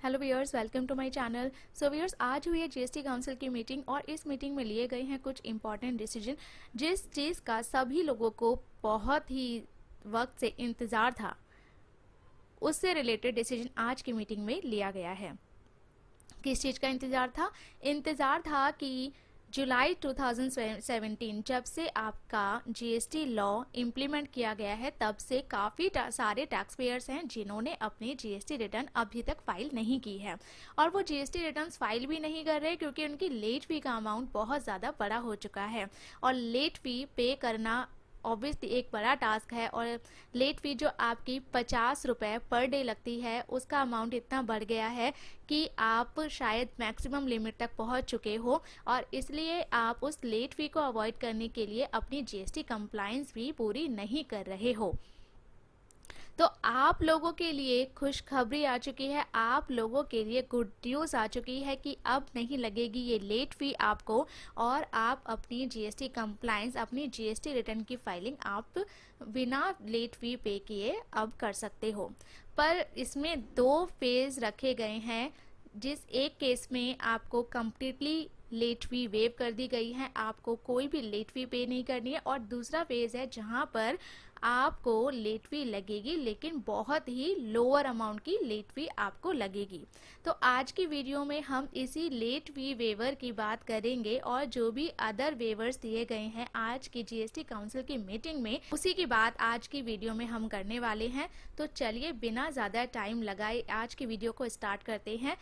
Hello viewers, welcome to my channel. So viewers, आज हुई है जीएसटी काउंसिल की मीटिंग और इस मीटिंग में लिए गए हैं कुछ इंपॉर्टेंट डिसीजन जिस चीज़ का सभी लोगों को बहुत ही वक्त से इंतज़ार था। उससे रिलेटेड डिसीजन आज की मीटिंग में लिया गया है। किस चीज़ का इंतज़ार था कि जुलाई 2017 जब से आपका जीएसटी लॉ इम्प्लीमेंट किया गया है, तब से काफ़ी सारे टैक्स पेयर्स हैं जिन्होंने अपनी जीएसटी रिटर्न अभी तक फाइल नहीं की है और वो जीएसटी रिटर्न्स फाइल भी नहीं कर रहे क्योंकि उनकी लेट फी का अमाउंट बहुत ज़्यादा बड़ा हो चुका है। और लेट फी पे करना ऑब्वियसली एक बड़ा टास्क है और लेट फी जो आपकी 50 रुपये पर डे लगती है उसका अमाउंट इतना बढ़ गया है कि आप शायद मैक्सिमम लिमिट तक पहुंच चुके हो और इसलिए आप उस लेट फी को अवॉइड करने के लिए अपनी जीएसटी कंप्लायंस भी पूरी नहीं कर रहे हो। तो आप लोगों के लिए खुशखबरी आ चुकी है, आप लोगों के लिए गुड न्यूज़ आ चुकी है कि अब नहीं लगेगी ये लेट फी आपको और आप अपनी जीएसटी कंप्लायंस, अपनी जीएसटी रिटर्न की फाइलिंग आप बिना लेट फी पे किए अब कर सकते हो। पर इसमें 2 फेज़ रखे गए हैं। जिस एक केस में आपको कम्प्लीटली लेट फी वेव कर दी गई है, आपको कोई भी लेट फी पे नहीं करनी है, और दूसरा फेज़ है जहां पर आपको लेट फी लगेगी लेकिन बहुत ही लोअर अमाउंट की लेट फी आपको लगेगी। तो आज की वीडियो में हम इसी लेट फी वेवर की बात करेंगे और जो भी अदर वेवर्स दिए गए हैं आज की जीएसटी काउंसिल की मीटिंग में, उसी की बात आज की वीडियो में हम करने वाले हैं। तो चलिए बिना ज़्यादा टाइम लगाए आज की वीडियो को स्टार्ट करते हैं।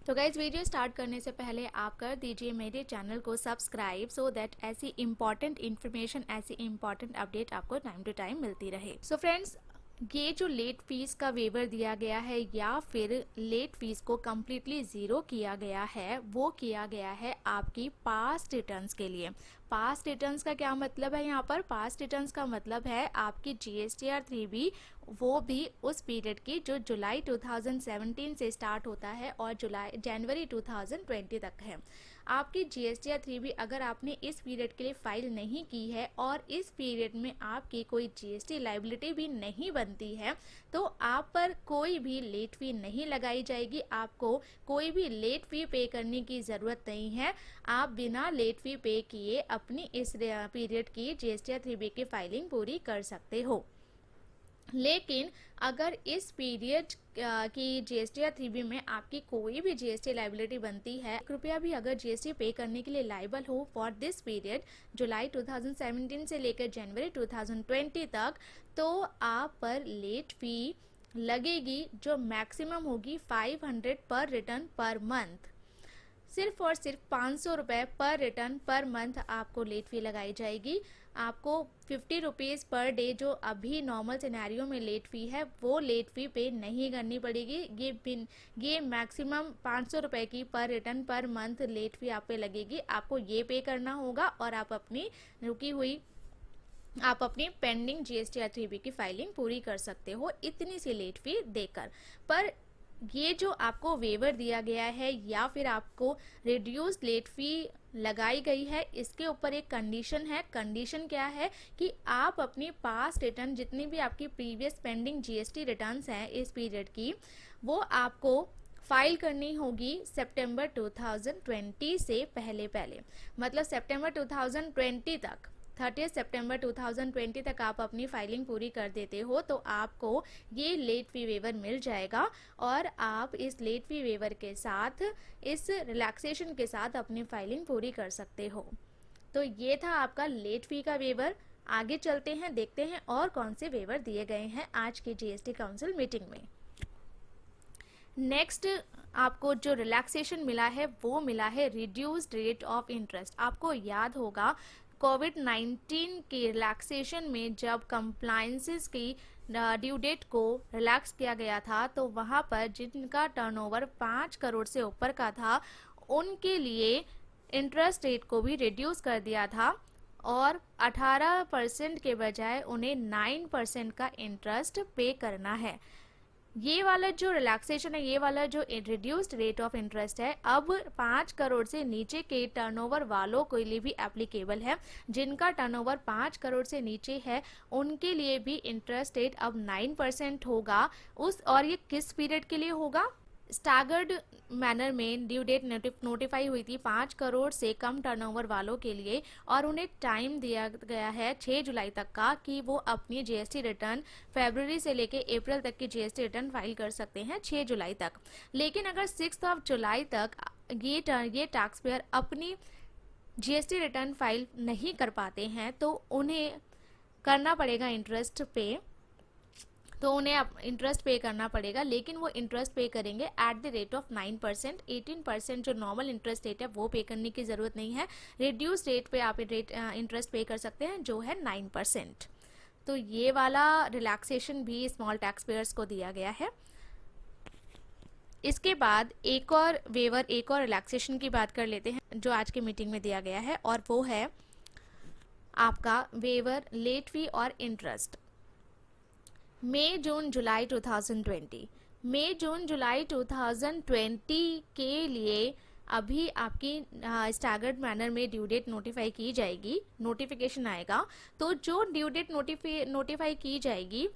तो गाइज, वीडियो स्टार्ट करने से पहले आप कर दीजिए मेरे चैनल को सब्सक्राइब सो दैट ऐसी इंपॉर्टेंट इन्फॉर्मेशन, ऐसी इंपॉर्टेंट अपडेट आपको टाइम टू टाइम मिलती रहे। सो फ्रेंड्स, ये जो लेट फीस का वेवर दिया गया है या फिर लेट फीस को कम्प्लीटली ज़ीरो किया गया है, वो किया गया है आपकी पास्ट रिटर्न्स के लिए। पास्ट रिटर्न्स का क्या मतलब है? यहाँ पर पास्ट रिटर्न्स का मतलब है आपकी जीएसटीआर 3B, वो भी उस पीरियड की जो जुलाई 2017 से स्टार्ट होता है और जनवरी 2020 तक है। आपकी जीएसटीआर 3B अगर आपने इस पीरियड के लिए फाइल नहीं की है और इस पीरियड में आपकी कोई जीएसटी लायबिलिटी भी नहीं बनती है, तो आप पर कोई भी लेट फी नहीं लगाई जाएगी। आपको कोई भी लेट फी पे करने की ज़रूरत नहीं है। आप बिना लेट फी पे किए अपनी इस पीरियड की जीएसटीआर 3B की फाइलिंग पूरी कर सकते हो। लेकिन अगर इस पीरियड की जीएसटीआर 3B में आपकी कोई भी जीएसटी लायबिलिटी बनती है, कृपया भी अगर जीएसटी पे करने के लिए लायबल हो फॉर दिस पीरियड जुलाई 2017 से लेकर जनवरी 2020 तक, तो आप पर लेट फी लगेगी जो मैक्सिमम होगी 500 पर रिटर्न पर मंथ। सिर्फ और सिर्फ 500 रुपये पर रिटर्न पर मंथ आपको लेट फी लगाई जाएगी। आपको 50 रुपीज़ पर डे जो अभी नॉर्मल सिनेरियो में लेट फ़ी है, वो लेट फ़ी पे नहीं करनी पड़ेगी। ये मैक्सिमम 500 रुपये की पर रिटर्न पर मंथ लेट फ़ी आप पे लगेगी। आपको ये पे करना होगा और आप अपनी पेंडिंग जीएसटीआर 3B की फाइलिंग पूरी कर सकते हो इतनी सी लेट फी देकर। पर ये जो आपको वेवर दिया गया है या फिर आपको रिड्यूस लेट फी लगाई गई है, इसके ऊपर एक कंडीशन है। कंडीशन क्या है कि आप अपनी पास्ट रिटर्न, जितनी भी आपकी प्रीवियस पेंडिंग जीएसटी रिटर्न्स हैं इस पीरियड की, वो आपको फाइल करनी होगी सितंबर 2020 से पहले। मतलब सितंबर 2020 तक, 30 सितंबर 2020 तक आप अपनी फाइलिंग पूरी कर देते हो तो आपको ये लेट फी वेवर मिल जाएगा और आप इस लेट फी वेवर के साथ, इस रिलैक्सेशन के साथ अपनी फाइलिंग पूरी कर सकते हो। तो ये था आपका लेट फी का वेवर। आगे चलते हैं, देखते हैं और कौन से वेवर दिए गए हैं आज की जीएसटी काउंसिल मीटिंग में। नेक्स्ट आपको जो रिलैक्सेशन मिला है वो मिला है रिड्यूस्ड रेट ऑफ इंटरेस्ट। आपको याद होगा कोविड-19 के रिलैक्सेशन में जब कंप्लायंसेस की ड्यू डेट को रिलैक्स किया गया था, तो वहाँ पर जिनका टर्नओवर 5 करोड़ से ऊपर का था उनके लिए इंटरेस्ट रेट को भी रिड्यूस कर दिया था और 18% के बजाय उन्हें 9% का इंटरेस्ट पे करना है। ये वाला जो रिलैक्सेशन है, ये वाला जो रिड्यूस्ड रेट ऑफ इंटरेस्ट है, अब 5 करोड़ से नीचे के टर्नओवर वालों के लिए भी एप्लीकेबल है। जिनका टर्नओवर 5 करोड़ से नीचे है उनके लिए भी इंटरेस्ट रेट अब 9% होगा। और ये किस पीरियड के लिए होगा? स्टैगर्ड मैनर में ड्यू डेट नोटिफाई हुई थी 5 करोड़ से कम टर्नओवर वालों के लिए, और उन्हें टाइम दिया गया है 6 जुलाई तक का कि वो अपनी जीएसटी रिटर्न फरवरी से लेके अप्रैल तक की जीएसटी रिटर्न फाइल कर सकते हैं 6 जुलाई तक। लेकिन अगर 6 जुलाई तक ये टैक्स पेयर अपनी जीएसटी रिटर्न फाइल नहीं कर पाते हैं तो उन्हें करना पड़ेगा इंटरेस्ट पे, तो उन्हें इंटरेस्ट पे करना पड़ेगा। लेकिन वो इंटरेस्ट पे करेंगे एट द रेट ऑफ 9%। 18% जो नॉर्मल इंटरेस्ट रेट है वो पे करने की ज़रूरत नहीं है। रिड्यूस रेट पे आप इंटरेस्ट पे कर सकते हैं जो है 9%। तो ये वाला रिलैक्सेशन भी स्मॉल टैक्स पेयर्स को दिया गया है। इसके बाद एक और वेवर, एक और रिलैक्सेशन की बात कर लेते हैं जो आज की मीटिंग में दिया गया है, और वो है आपका वेवर लेट फी और इंटरेस्ट। मई जून जुलाई 2020, मई जून जुलाई 2020 के लिए अभी आपकी स्टैगर्ड मैनर में ड्यू डेट नोटिफाई की जाएगी, नोटिफिकेशन आएगा। तो जो ड्यू डेट नोटिफाई की जाएगी,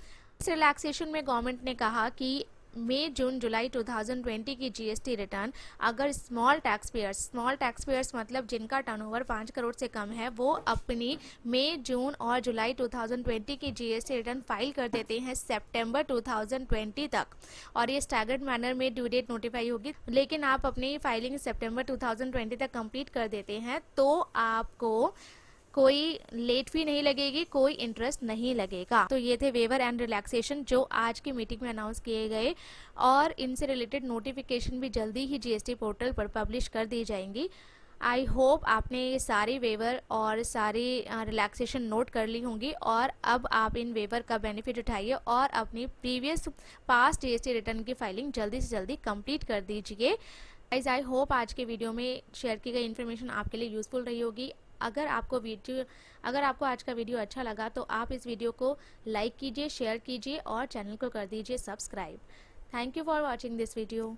इस रिलैक्सेशन में गवर्नमेंट ने कहा कि मई जून जुलाई 2020 की जीएसटी रिटर्न अगर स्मॉल टैक्स पेयर्स मतलब जिनका टर्नओवर 5 करोड़ से कम है, वो अपनी मई जून और जुलाई 2020 की जीएसटी रिटर्न फाइल कर देते हैं सितंबर 2020 तक, और ये स्टैगर्ड मैनर में ड्यू डेट नोटिफाई होगी। लेकिन आप अपनी फाइलिंग सितंबर 2020 तक कंप्लीट कर देते हैं तो आपको कोई लेट फी नहीं लगेगी, कोई इंटरेस्ट नहीं लगेगा। तो ये थे वेवर एंड रिलैक्सेशन जो आज की मीटिंग में अनाउंस किए गए, और इनसे रिलेटेड नोटिफिकेशन भी जल्दी ही जीएसटी पोर्टल पर पब्लिश कर दी जाएंगी। आई होप आपने ये सारी वेवर और सारी रिलैक्सेशन नोट कर ली होंगी, और अब आप इन वेवर का बेनिफिट उठाइए और अपनी पास्ट जीएसटी रिटर्न की फाइलिंग जल्दी से जल्दी कंप्लीट कर दीजिए। गाइस, आई होप आज के वीडियो में शेयर की गई इन्फॉर्मेशन आपके लिए यूजफुल रही होगी। अगर आपको आज का वीडियो अच्छा लगा तो आप इस वीडियो को लाइक कीजिए, शेयर कीजिए और चैनल को कर दीजिए subscribe. Thank you for watching this video.